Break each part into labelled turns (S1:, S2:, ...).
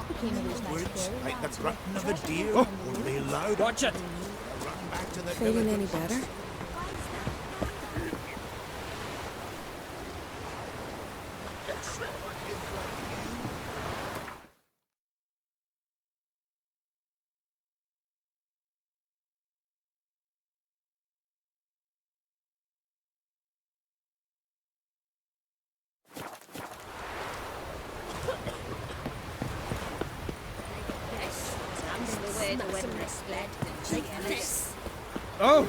S1: became of these nice
S2: Woods,
S1: clothes?
S2: like the grunting of a deer, only louder.
S3: Watch it!
S2: Run back to the
S4: Feeling any better?
S3: Oh!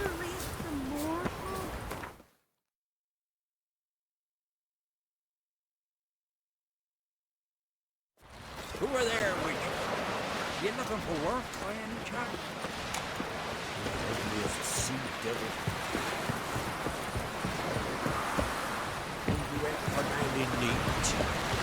S2: Who are there, witch? You looking for work by any chance? Ugly as a sea devil. You went for my neat.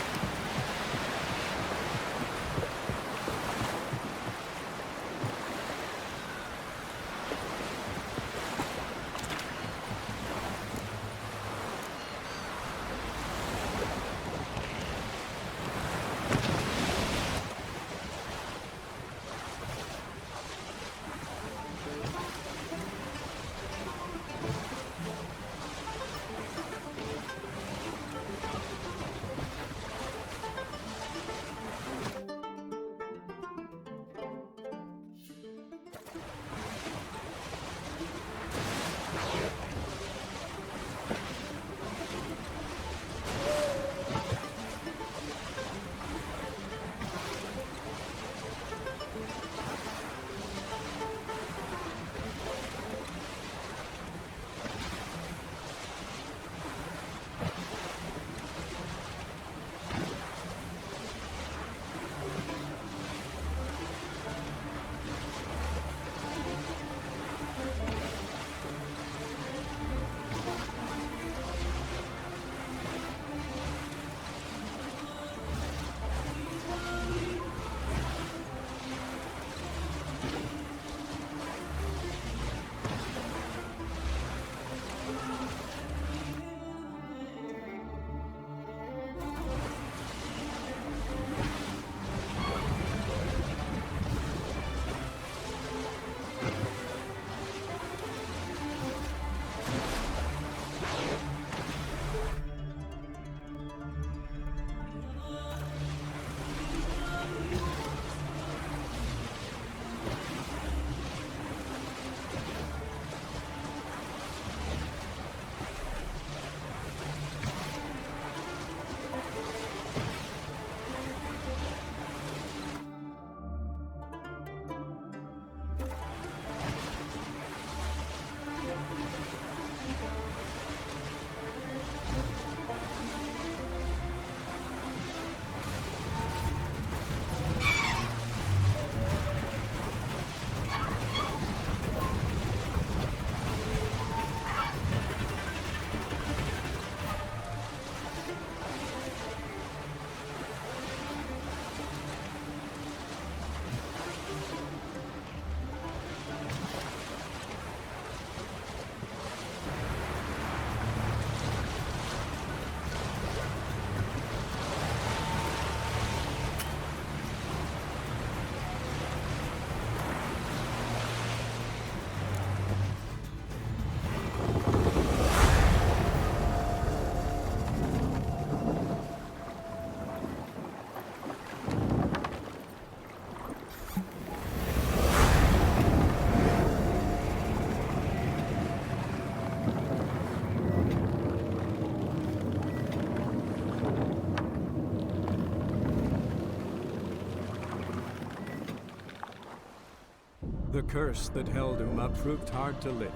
S5: The curse that held Uma proved hard to lift,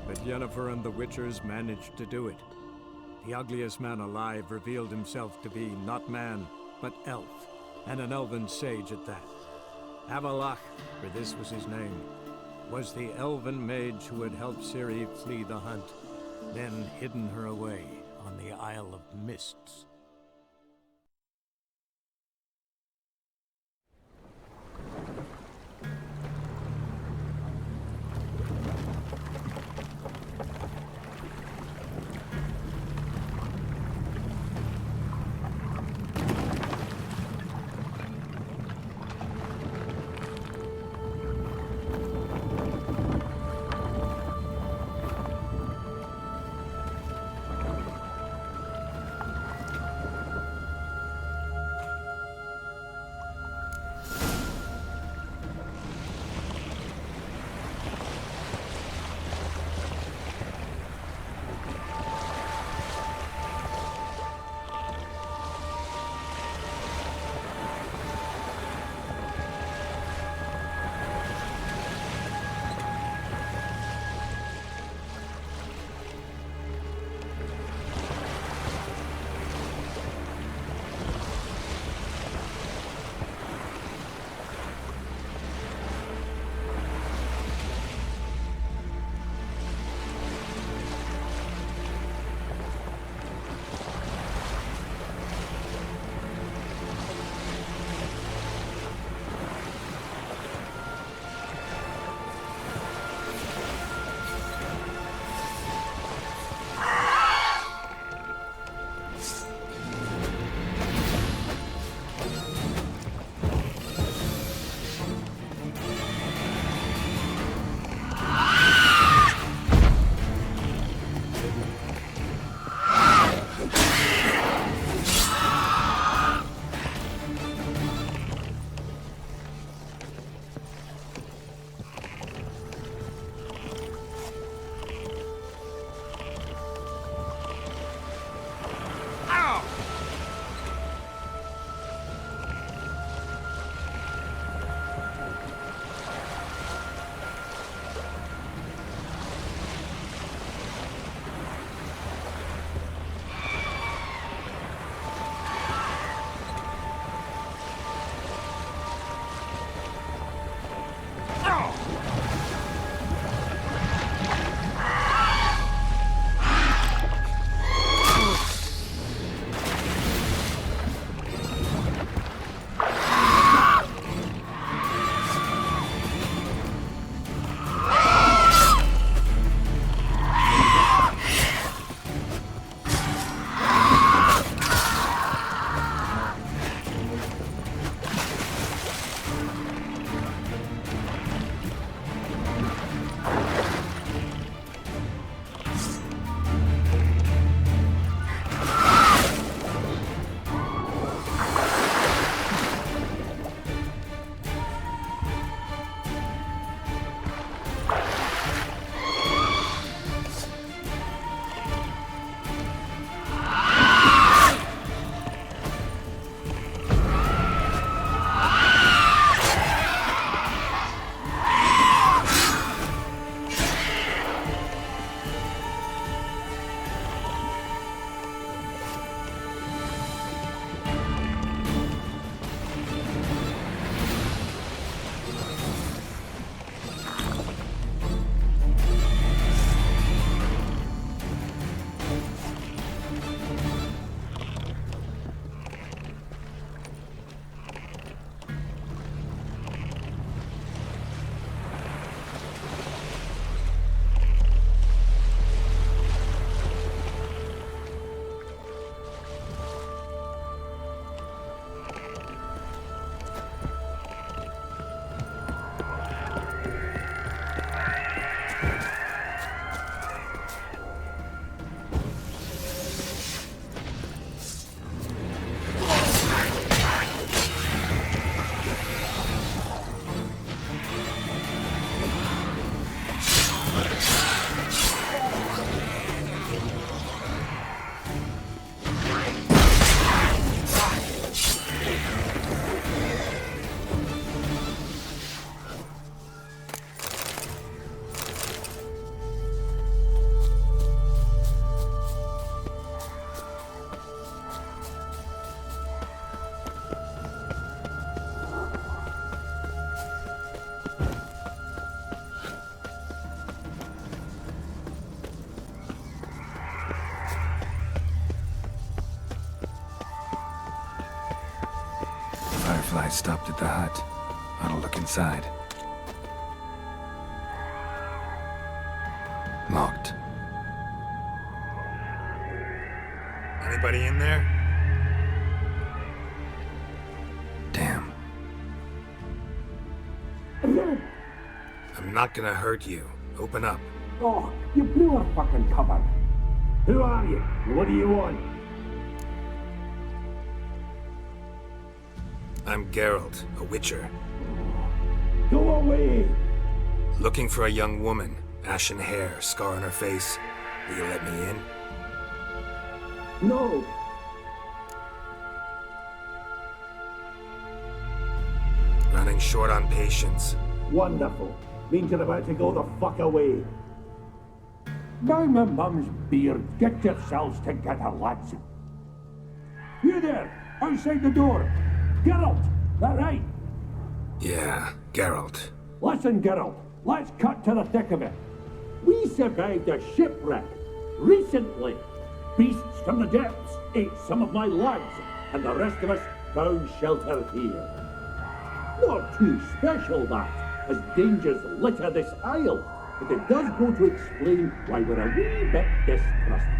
S5: but Yennefer and the Witchers managed to do it. The ugliest man alive revealed himself to be not man, but elf, and an elven sage at that. Avalach, for this was his name, was the elven mage who had helped Ciri flee the hunt, then hidden her away on the Isle of Mists.
S1: Firefly stopped at the hut. I'll look inside. Locked. Anybody in there? Damn. I'm not gonna hurt you. Open up.
S4: Oh, you blew our fucking cover. Who are you? What do you want?
S1: I'm Geralt, a witcher.
S4: Go away!
S1: Looking for a young woman. Ashen hair, scar on her face. Will you let me in?
S4: No!
S1: Running short on patience.
S4: Wonderful. Means you're about to go the fuck away. By my mum's beard, get yourselves together, lads. You there, outside the door. Geralt, that right?
S1: Yeah, Geralt.
S4: Listen, Geralt, let's cut to the thick of it. We survived a shipwreck recently. Beasts from the depths ate some of my lads, and the rest of us found shelter here. Not too special, that, as dangers litter this isle, but it does go to explain why we're a wee bit distrustful.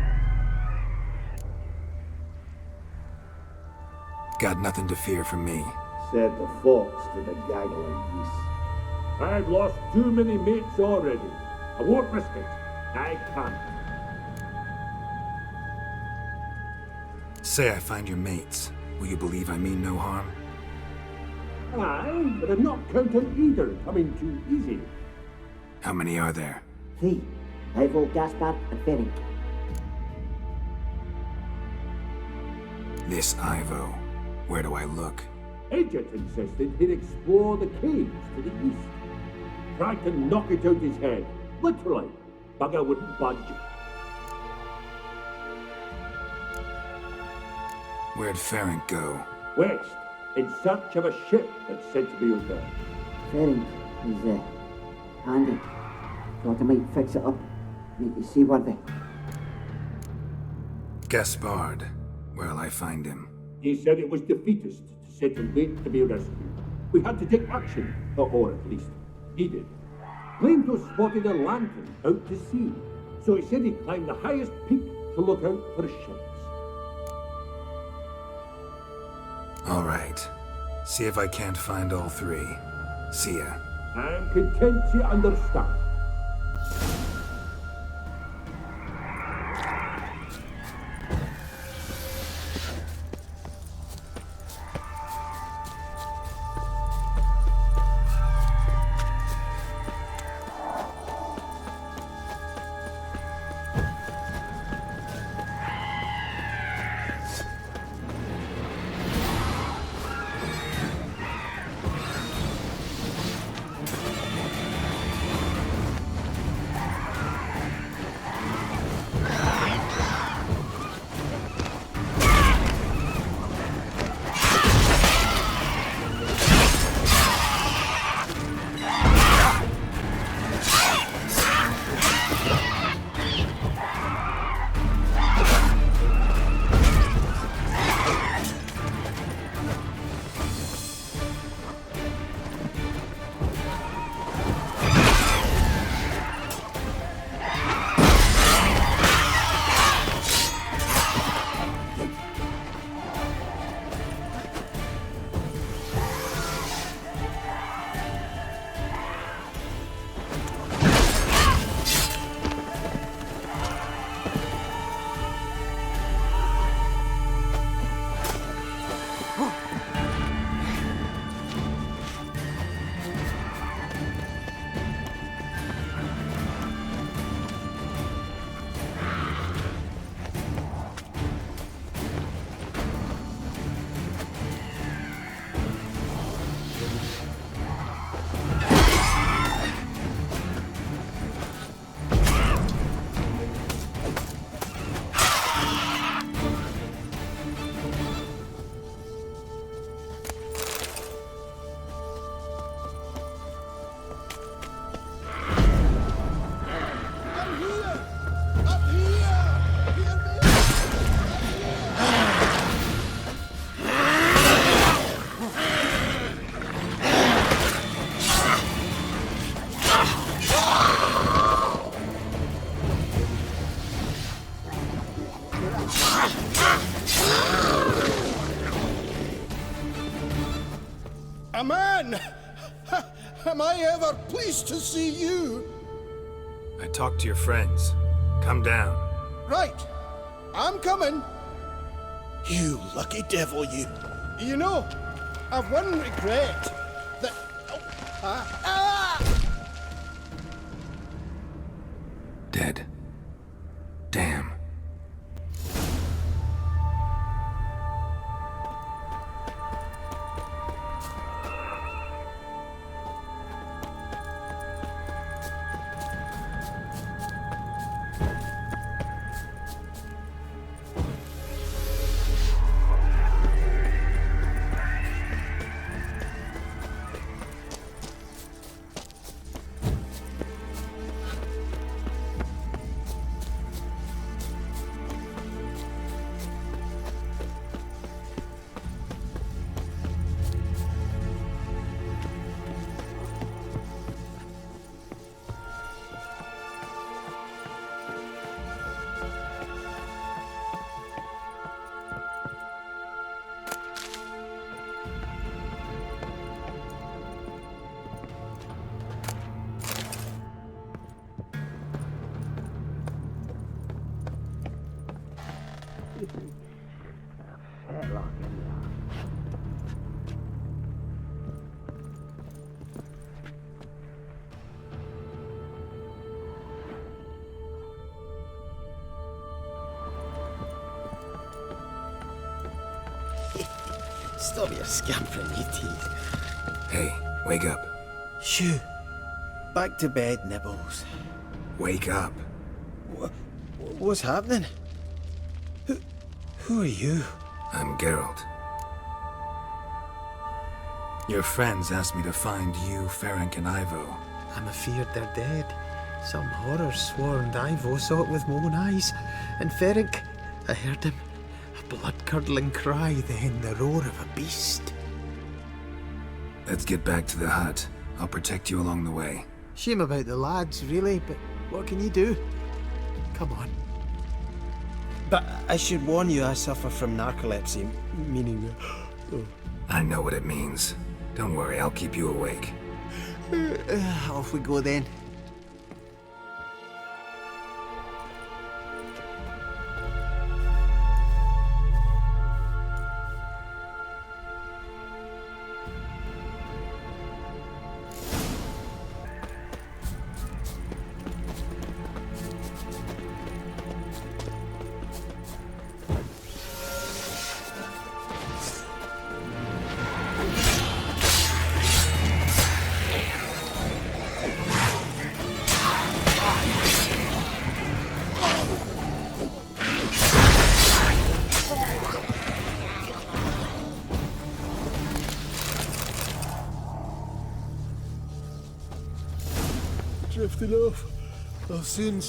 S1: Got nothing to fear from me.
S4: Said the fox to the gaggling geese. I've lost too many mates already. I won't risk it. I can't.
S1: Say I find your mates. Will you believe I mean no harm?
S4: Aye, but I'm not counting either coming too easy.
S1: How many are there?
S6: 3. Ivo, Gaspard, and Ferenc.
S1: This Ivo. Where do I look?
S4: Agent insisted he'd explore the caves to the east. Tried to knock it out his head. Literally. Bugger wouldn't budge.
S1: Where'd Ferenc go?
S4: West, in search of a ship that's said to be out there.
S6: Ferenc is handy. Thought I might fix it up, make you seaworthy.
S1: Gaspard. Where'll I find him?
S4: He said it was defeatist to sit and wait to be rescued. We had to take action, or at least he did. Claimed to have spotted a lantern out to sea, so he said he'd climb the highest peak to look out for ships.
S1: All right. See if I can't find all 3. See ya.
S4: I'm content to understand.
S3: A man! Am I ever pleased to see you?
S1: I talked to your friends. Come down.
S3: Right. I'm coming. You lucky devil, you. You know, I've one regret. That...
S1: Dead. Damn.
S7: Stop your scampering, you tease.
S1: Hey, wake up.
S7: Shoo. Back to bed, Nibbles.
S1: Wake up.
S7: What's happening? Who are you?
S1: I'm Geralt. Your friends asked me to find you, Ferenc, and Ivo.
S7: I'm afeard they're dead. Some horror swarmed Ivo, saw it with my own eyes. And Ferenc, I heard him. A blood-curdling cry, then the roar of a beast.
S1: Let's get back to the hut. I'll protect you along the way.
S7: Shame about the lads, really, but what can you do? Come on. But I should warn you, I suffer from narcolepsy, meaning...
S1: I know what it means. Don't worry, I'll keep you awake.
S7: Off we go then.
S3: Drifting off. I'll soon...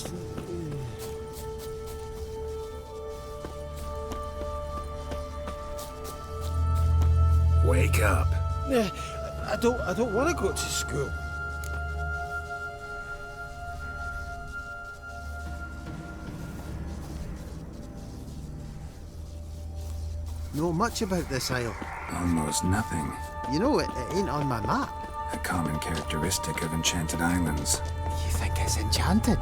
S1: Wake up.
S7: I don't want to go to school. Know much about this isle?
S1: Almost nothing.
S7: You know, it ain't on my map.
S1: A common characteristic of enchanted islands.
S7: You think it's enchanted?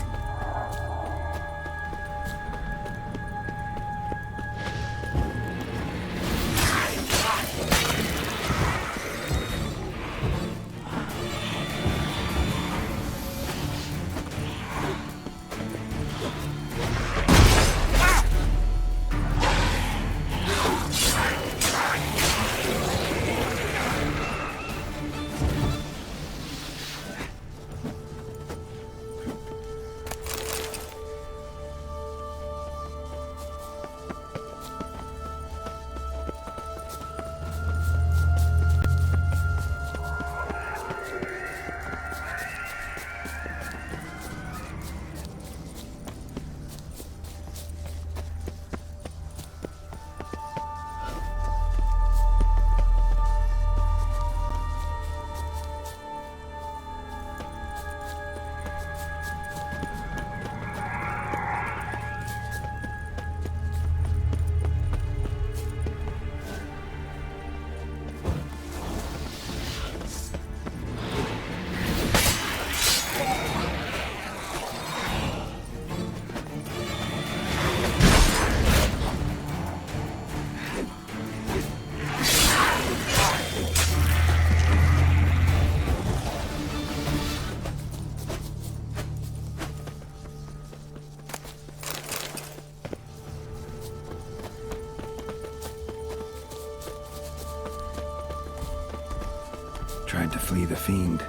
S1: Tried to flee the fiend.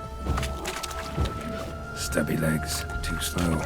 S1: Stubby legs, too slow.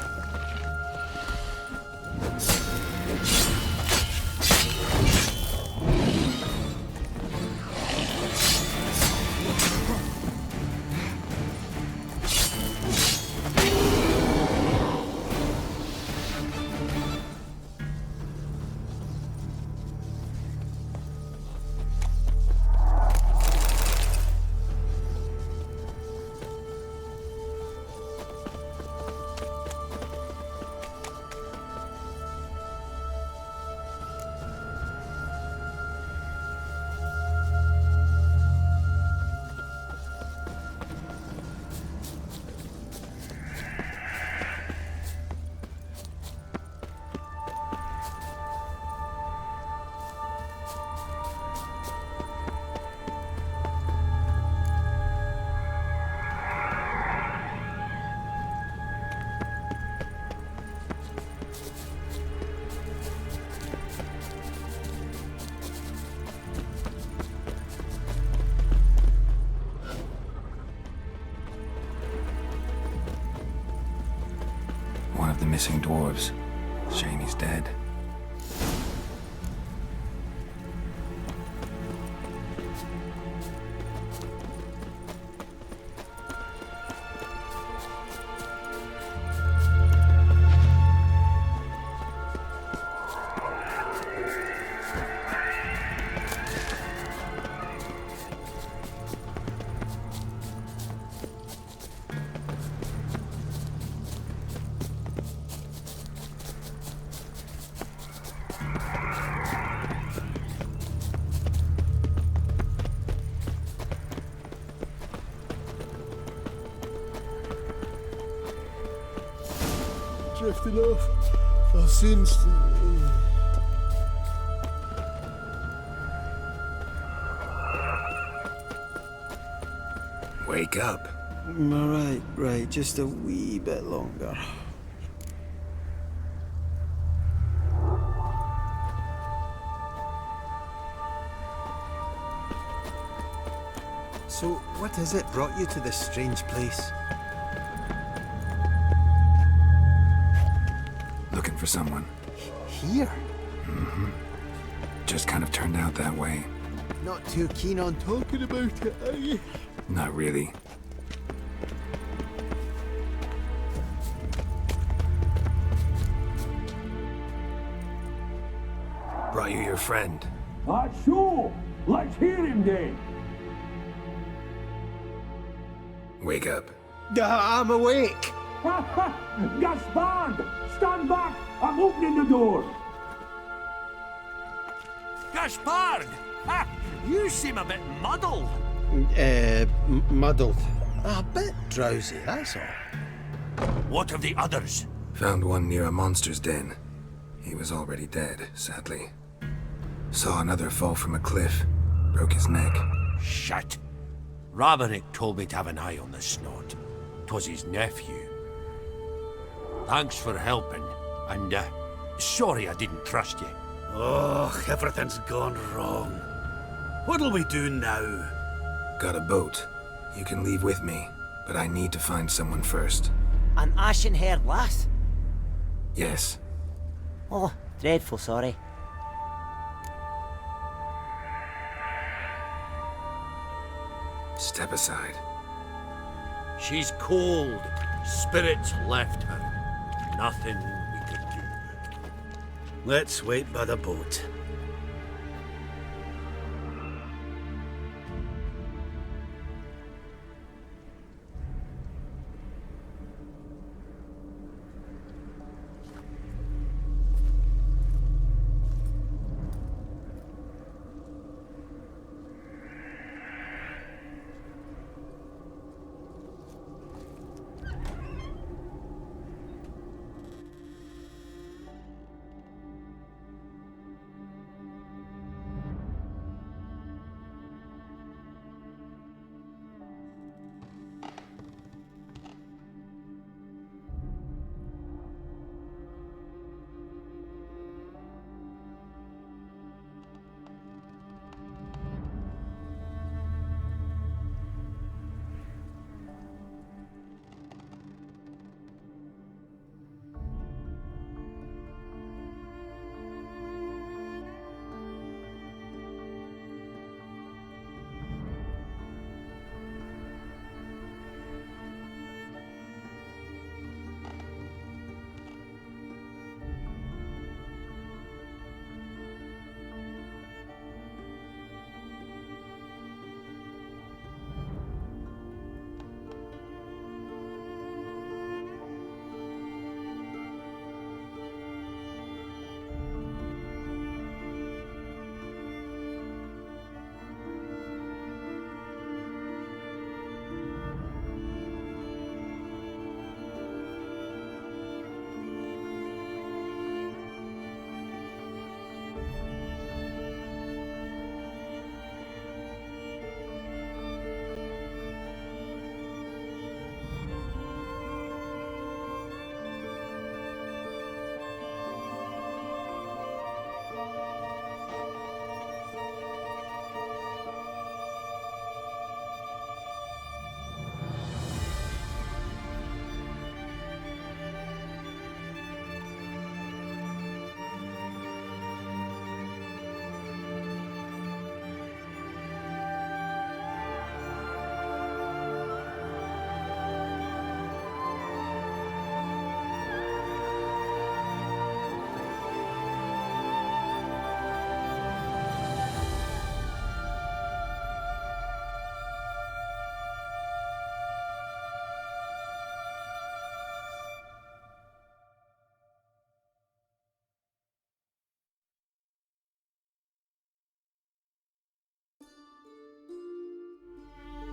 S1: One of the missing dwarves. Shame he's dead.
S3: Drifting off. I'll soon.
S1: Wake up.
S3: Right, just a wee bit longer.
S7: So, what is it brought you to this strange place?
S1: Looking for someone.
S7: Here?
S1: Just kind of turned out that way.
S7: Not too keen on talking about it, are you?
S1: Not really. Brought you your friend.
S4: Sure. Let's hear him then.
S1: Wake up.
S7: I'm awake.
S4: Gaspard! Stand back! I'm opening the door!
S2: Gaspard! Ha! You seem a bit muddled.
S7: Muddled. A bit drowsy, that's all.
S2: What of the others?
S1: Found one near a monster's den. He was already dead, sadly. Saw another fall from a cliff. Broke his neck.
S2: Shit. Raverick told me to have an eye on the snot. 'Twas his nephew. Thanks for helping, and sorry I didn't trust you.
S8: Oh, everything's gone wrong. What'll we do now?
S1: Got a boat. You can leave with me, but I need to find someone first.
S9: An ashen-haired lass?
S1: Yes.
S9: Oh, dreadful sorry.
S1: Step aside.
S2: She's cold. Spirits left her. Nothing we could do.
S8: Let's wait by the boat.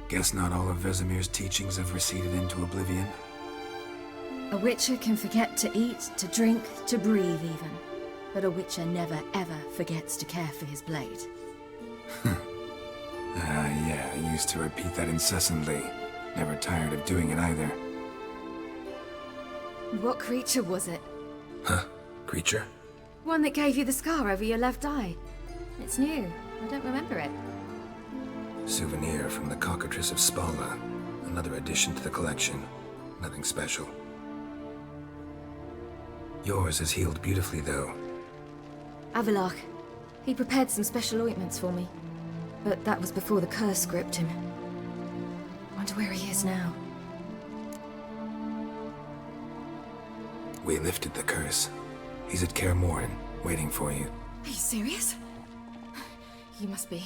S1: Guess not all of Vesemir's teachings have receded into oblivion.
S10: A witcher can forget to eat, to drink, to breathe even. But a witcher never ever forgets to care for his blade.
S1: Yeah, I used to repeat that incessantly. Never tired of doing it either.
S10: What creature was it?
S1: Huh? Creature?
S10: One that gave you the scar over your left eye. It's new. I don't remember it.
S1: Souvenir from the cockatrice of Spalna. Another addition to the collection. Nothing special. Yours is healed beautifully, though.
S10: Avalach. He prepared some special ointments for me. But that was before the curse gripped him. Wonder where he is now.
S1: We lifted the curse. He's at Kaer Morhen, waiting for you.
S10: Are you serious? You must be.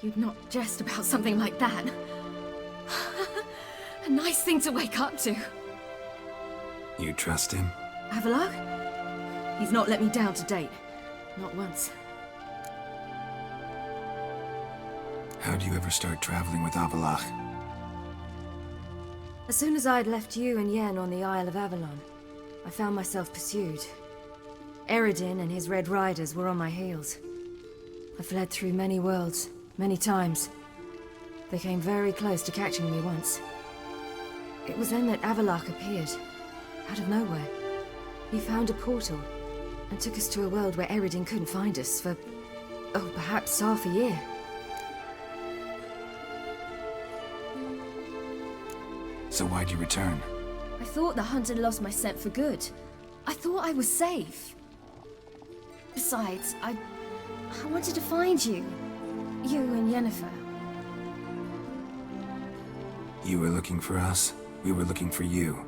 S10: You'd not jest about something like that. A nice thing to wake up to.
S1: You trust him?
S10: Avalach? He's not let me down to date. Not once.
S1: How'd you ever start traveling with Avalach?
S10: As soon as I'd left you and Yen on the Isle of Avalon, I found myself pursued. Eredin and his Red Riders were on my heels. I fled through many worlds, many times. They came very close to catching me once. It was then that Avalach appeared, out of nowhere. He found a portal, and took us to a world where Eredin couldn't find us for, perhaps half a year.
S1: So why'd you return?
S10: I thought the hunt had lost my scent for good. I thought I was safe. Besides, I wanted to find you. You and Yennefer.
S1: You were looking for us, we were looking for you.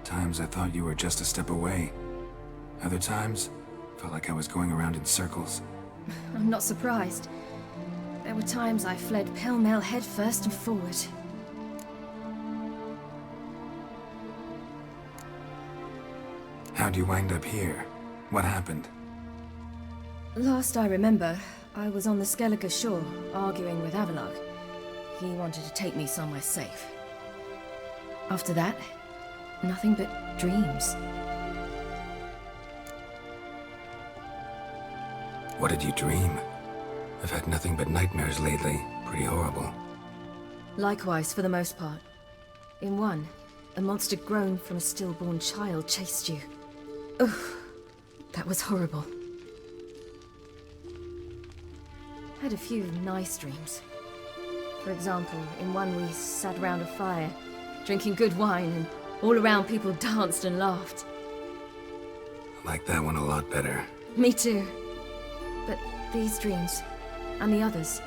S1: Times I thought you were just a step away. Other times, felt like I was going around in circles.
S10: I'm not surprised. There were times I fled pell-mell headfirst and forward.
S1: How'd you wind up here? What happened?
S10: Last I remember, I was on the Skellige shore, arguing with Avalach. He wanted to take me somewhere safe. After that, nothing but dreams.
S1: What did you dream? I've had nothing but nightmares lately. Pretty horrible.
S10: Likewise, for the most part. In one, a monster grown from a stillborn child chased you. Ugh, that was horrible. Had a few nice dreams. For example, in one we sat around a fire, drinking good wine, and all around people danced and laughed.
S1: I like that one a lot better.
S10: Me too. But these dreams, and the others,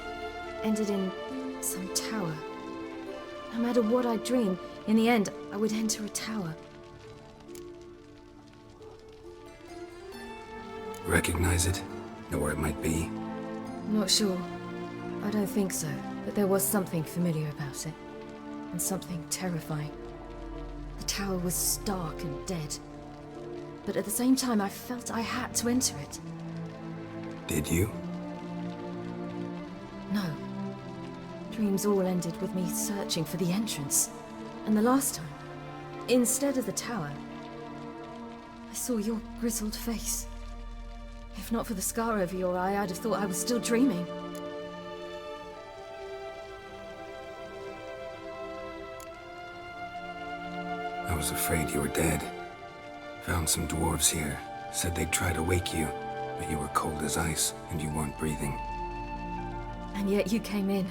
S10: ended in some tower. No matter what I dreamed, in the end, I would enter a tower.
S1: Recognize it? Know where it might be?
S10: Not sure. I don't think so, but there was something familiar about it. And something terrifying. The tower was stark and dead. But at the same time, I felt I had to enter it.
S1: Did you?
S10: No. Dreams all ended with me searching for the entrance. And the last time, instead of the tower, I saw your grizzled face. If not for the scar over your eye, I'd have thought I was still dreaming.
S1: I was afraid you were dead. Found some dwarves here. Said they'd try to wake you, but you were cold as ice and you weren't breathing.
S10: And yet you came in.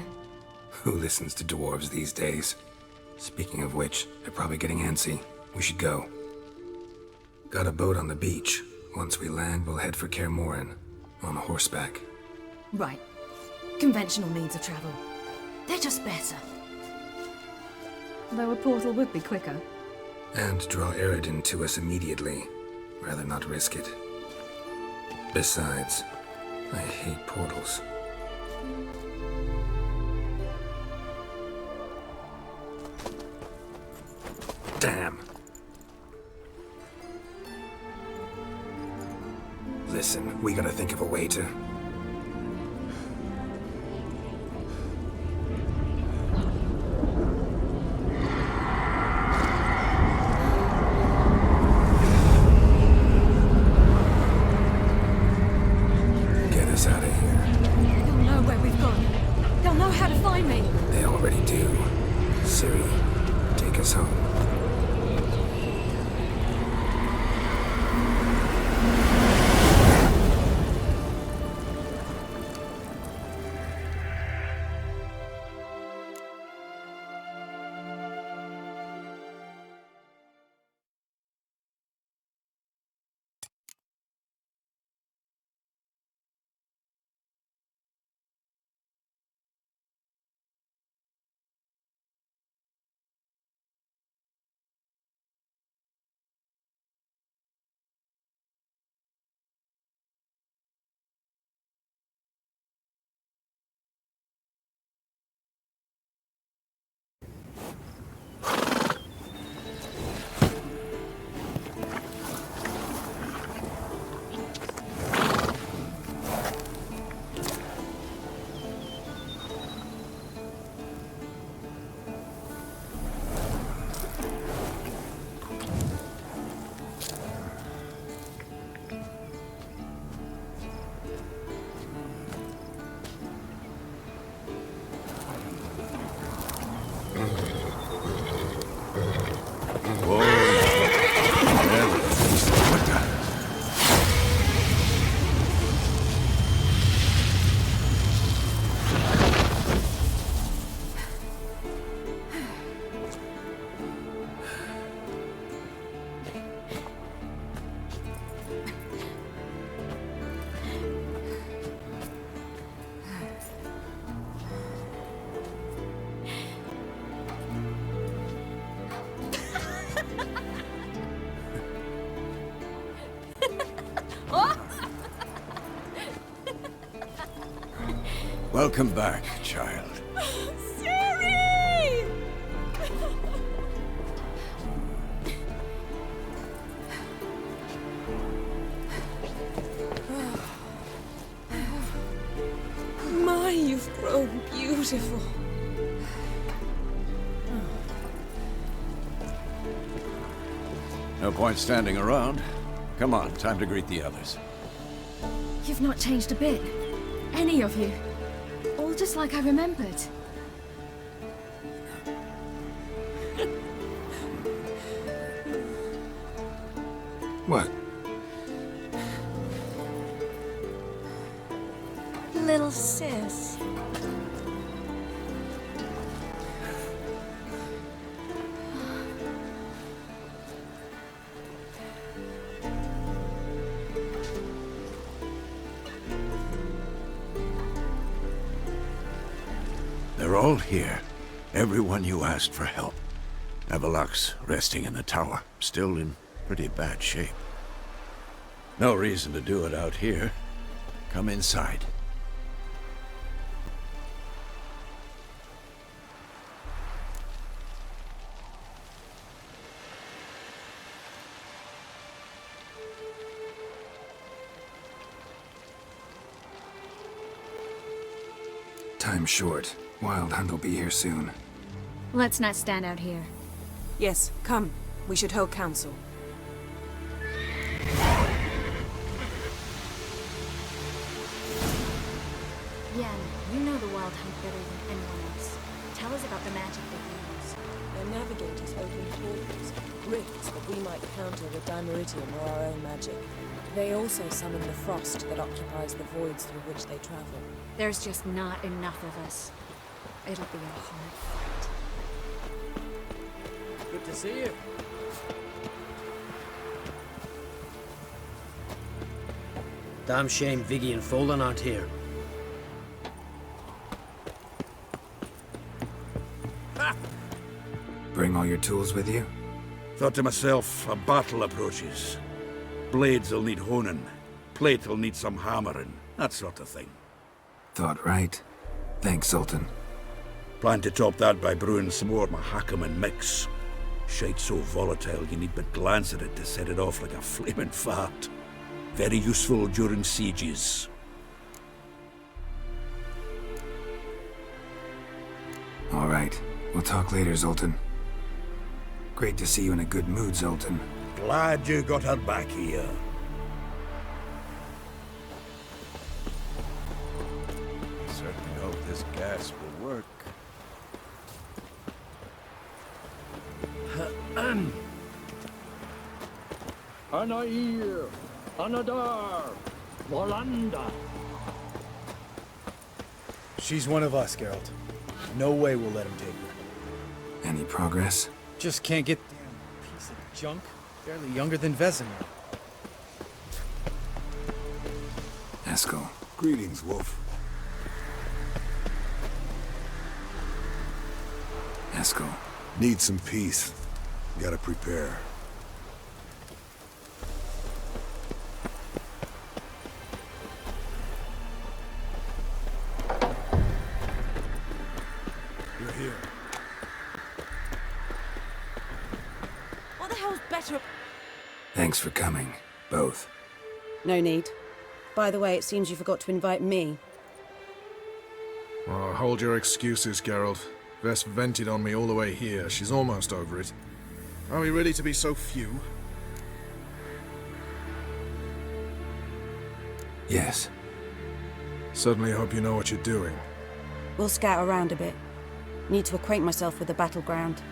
S1: Who listens to dwarves these days? Speaking of which, they're probably getting antsy. We should go. Got a boat on the beach. Once we land, we'll head for Kaer Morhen. On horseback.
S10: Right. Conventional means of travel. They're just better. Though a portal would be quicker.
S1: And draw Eredin to us immediately. Rather not risk it. Besides, I hate portals. Damn. Listen, we gotta think of a way to...
S8: Welcome back, child.
S11: Siri! My, you've grown beautiful.
S8: No point standing around. Come on, time to greet the others.
S10: You've not changed a bit. Any of you. All just like I remembered.
S1: What?
S11: Little sis.
S8: They're all here. Everyone you asked for help. Avalok's resting in the tower, still in pretty bad shape. No reason to do it out here. Come inside.
S1: Time's short. Wild Hunt will be here soon.
S12: Let's not stand out here.
S11: Yes, come. We should hold council.
S12: Yen, you know the Wild Hunt better than anyone else. Tell us about the magic they use.
S11: Their navigators open portals, rifts that we might counter with Dimeridium or our own magic. They also summon the frost that occupies the voids through which they travel.
S12: There's just not enough of us. It'll be a hard fight.
S13: Good to see you.
S14: Damn shame Viggy and Folden aren't here.
S1: Bring all your tools with you?
S8: Thought to myself, a battle approaches. Blades will need honing. Plate will need some hammering. That sort of thing.
S1: Thought right. Thanks, Sultan.
S8: Plan to top that by brewing some more Mahakaman mix. Shite so volatile you need but glance at it to set it off like a flaming fart. Very useful during sieges.
S1: All right. We'll talk later, Zoltan. Great to see you in a good mood, Zoltan.
S8: Glad you got her back here. Certainly hope this gas will work.
S4: Anair, Anadar, Volanda.
S15: She's one of us, Geralt. No way we'll let him take her.
S1: Any progress?
S15: Just can't get damn piece of junk. Barely younger than Vesemir.
S1: Eskel.
S16: Greetings, Wolf.
S1: Eskel.
S16: Need some peace. Gotta prepare.
S15: You're here.
S11: What the hell's better?
S1: Thanks for coming, both.
S11: No need. By the way, it seems you forgot to invite me.
S17: Oh, hold your excuses, Geralt. Vess vented on me all the way here. She's almost over it. Are we ready to be so few?
S1: Yes.
S17: Certainly hope you know what you're doing.
S11: We'll scout around a bit. Need to acquaint myself with the battleground.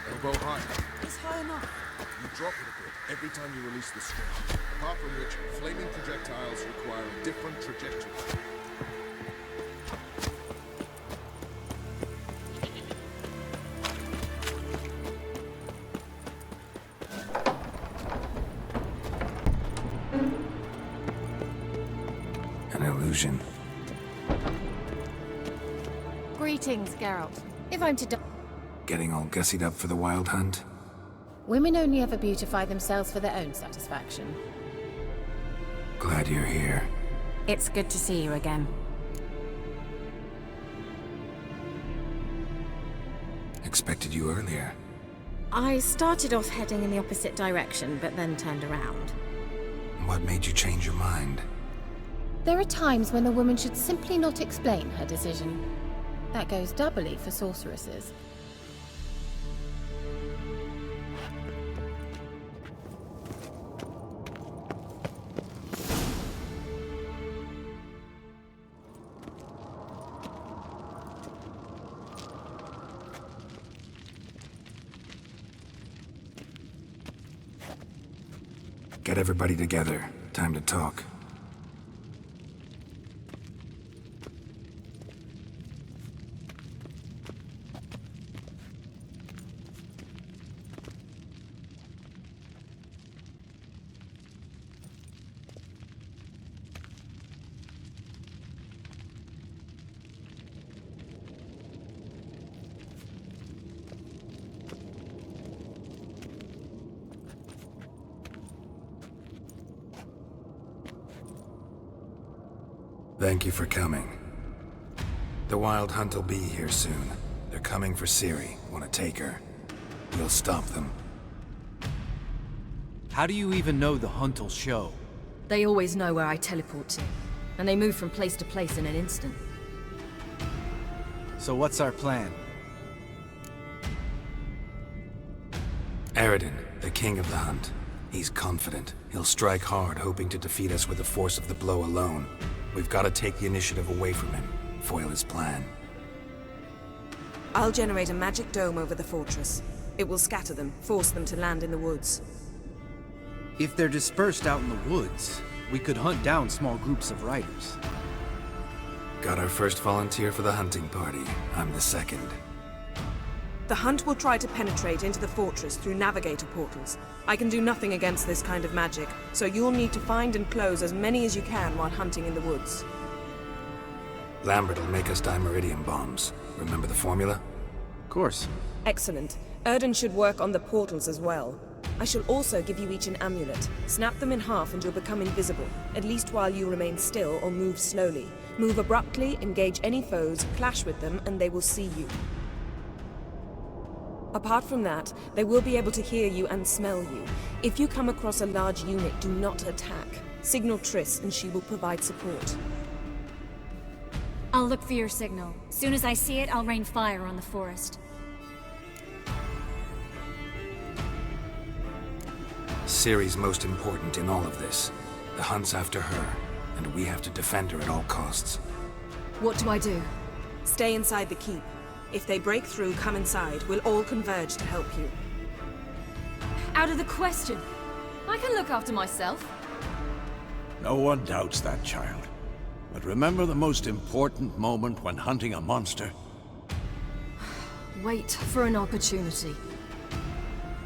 S16: Elbow high.
S11: It's high enough.
S16: You drop it a bit every time you release the string. Apart from which, flaming projectiles require a different trajectory.
S1: An illusion.
S12: Greetings, Geralt. If I'm to die...
S1: Getting all gussied up for the wild hunt?
S13: Women only ever beautify themselves for their own satisfaction.
S1: Glad you're here.
S13: It's good to see you again.
S1: Expected you earlier.
S13: I started off heading in the opposite direction, but then turned around.
S1: What made you change your mind?
S13: There are times when a woman should simply not explain her decision. That goes doubly for sorceresses.
S1: Get everybody together. Time to talk. Thank you for coming. The Wild Hunt will be here soon. They're coming for Ciri. Want to take her. We'll stop them.
S15: How do you even know the hunt will show?
S10: They always know where I teleport to, and they move from place to place in an instant.
S15: So what's our plan?
S1: Eredin, the king of the hunt. He's confident. He'll strike hard, hoping to defeat us with the force of the blow alone. We've got to take the initiative away from him, foil his plan.
S11: I'll generate a magic dome over the fortress. It will scatter them, force them to land in the woods.
S15: If they're dispersed out in the woods, we could hunt down small groups of riders.
S1: Got our first volunteer for the hunting party. I'm the second.
S11: The hunt will try to penetrate into the fortress through navigator portals. I can do nothing against this kind of magic, so you'll need to find and close as many as you can while hunting in the woods.
S1: Lambert will make us dimeridium bombs. Remember the formula?
S15: Of course.
S11: Excellent. Erden should work on the portals as well. I shall also give you each an amulet. Snap them in half and you'll become invisible, at least while you remain still or move slowly. Move abruptly, engage any foes, clash with them, and they will see you. Apart from that, they will be able to hear you and smell you. If you come across a large unit, do not attack. Signal Triss and she will provide support.
S12: I'll look for your signal. Soon as I see it, I'll rain fire on the forest.
S1: Ciri's most important in all of this. The hunt's after her, and we have to defend her at all costs.
S10: What do I do?
S11: Stay inside the keep. If they break through, come inside. We'll all converge to help you.
S10: Out of the question. I can look after myself.
S8: No one doubts that, child. But remember the most important moment when hunting a monster?
S10: Wait for an opportunity.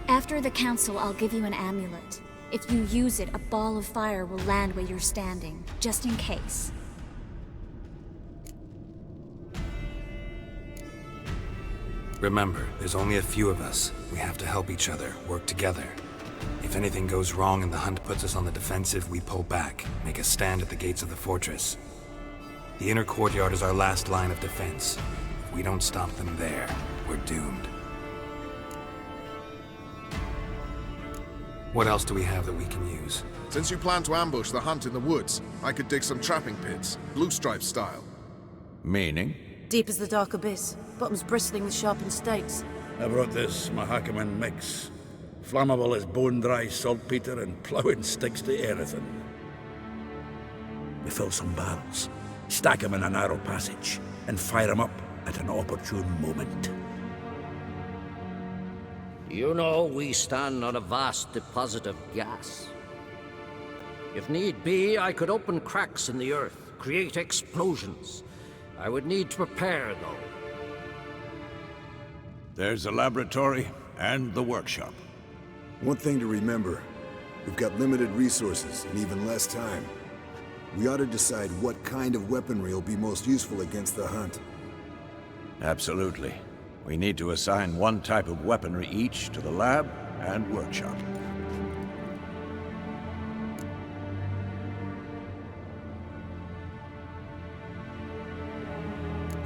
S12: After the council, I'll give you an amulet. If you use it, a ball of fire will land where you're standing, just in case.
S1: Remember, there's only a few of us. We have to help each other, work together. If anything goes wrong and the hunt puts us on the defensive, we pull back, make a stand at the gates of the fortress. The inner courtyard is our last line of defense. If we don't stop them there, we're doomed. What else do we have that we can use?
S16: Since you plan to ambush the hunt in the woods, I could dig some trapping pits, blue stripe style.
S8: Meaning?
S18: Deep as the dark abyss, bottoms bristling with sharpened stakes.
S19: I brought this Mahakaman mix. Flammable as bone-dry saltpeter and ploughing sticks to anything. We fill some barrels, stack them in a narrow passage, and fire them up at an opportune moment.
S20: You know, we stand on a vast deposit of gas. If need be, I could open cracks in the earth, create explosions. I would need to prepare, though.
S8: There's the laboratory and the workshop.
S21: One thing to remember, we've got limited resources and even less time. We ought to decide what kind of weaponry will be most useful against the hunt.
S8: Absolutely. We need to assign one type of weaponry each to the lab and workshop.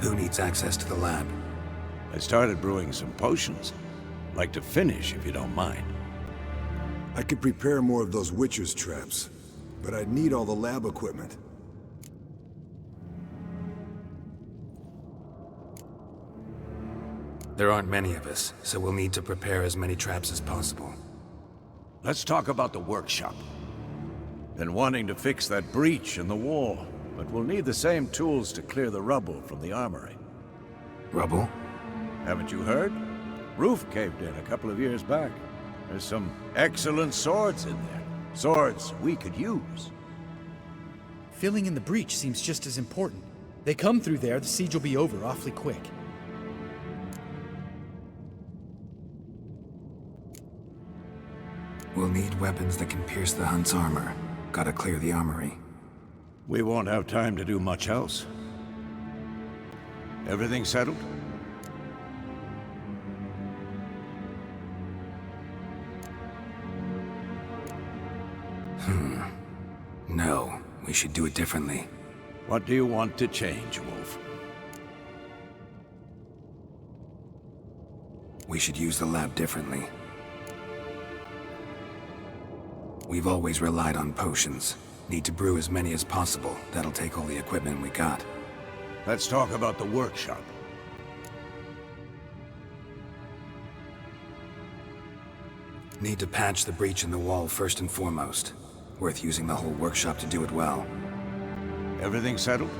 S1: Who needs access to the lab?
S8: I started brewing some potions. Like to finish, if you don't mind.
S21: I could prepare more of those Witcher's traps, but I'd need all the lab equipment.
S1: There aren't many of us, so we'll need to prepare as many traps as possible.
S8: Let's talk about the workshop. Been wanting to fix that breach in the wall, but we'll need the same tools to clear the rubble from the armory.
S1: Rubble?
S8: Haven't you heard? Roof caved in a couple of years back. There's some excellent swords in there. Swords we could use.
S15: Filling in the breach seems just as important. They come through there, the siege will be over awfully quick.
S1: We'll need weapons that can pierce the Hunt's armor. Gotta clear the armory.
S8: We won't have time to do much else. Everything settled?
S1: No, we should do it differently.
S8: What do you want to change, Wolf?
S1: We should use the lab differently. We've always relied on potions. Need to brew as many as possible. That'll take all the equipment we got.
S8: Let's talk about the workshop.
S1: Need to patch the breach in the wall first and foremost. Worth using the whole workshop to do it well.
S8: Everything settled?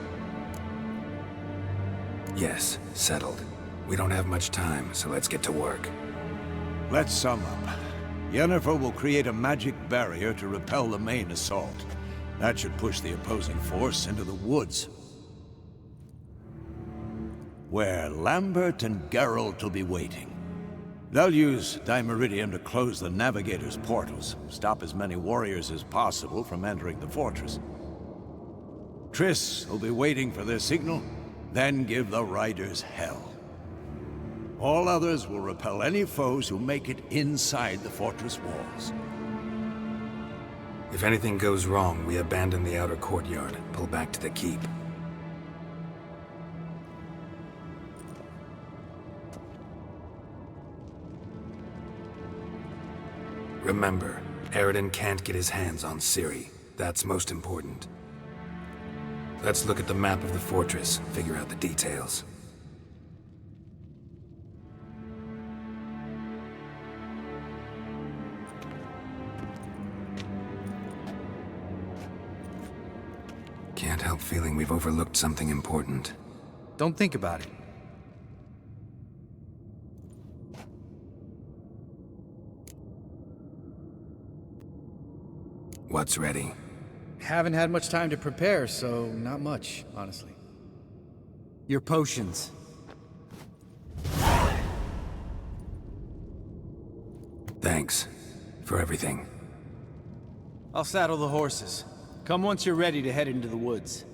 S1: Yes, settled. We don't have much time, so let's get to work.
S8: Let's sum up. Yennefer will create a magic barrier to repel the main assault. That should push the opposing force into the woods, where Lambert and Geralt will be waiting. They'll use Dimeridium to close the Navigator's portals, stop as many warriors as possible from entering the fortress. Triss will be waiting for their signal, then give the riders hell. All others will repel any foes who make it inside the fortress walls.
S1: If anything goes wrong, we abandon the outer courtyard, pull back to the keep. Remember, Eredin can't get his hands on Ciri. That's most important. Let's look at the map of the fortress, figure out the details. Can't help feeling we've overlooked something important.
S15: Don't think about it.
S1: What's ready?
S15: Haven't had much time to prepare, so not much, honestly. Your potions.
S1: Thanks for everything.
S15: I'll saddle the horses. Come once you're ready to head into the woods.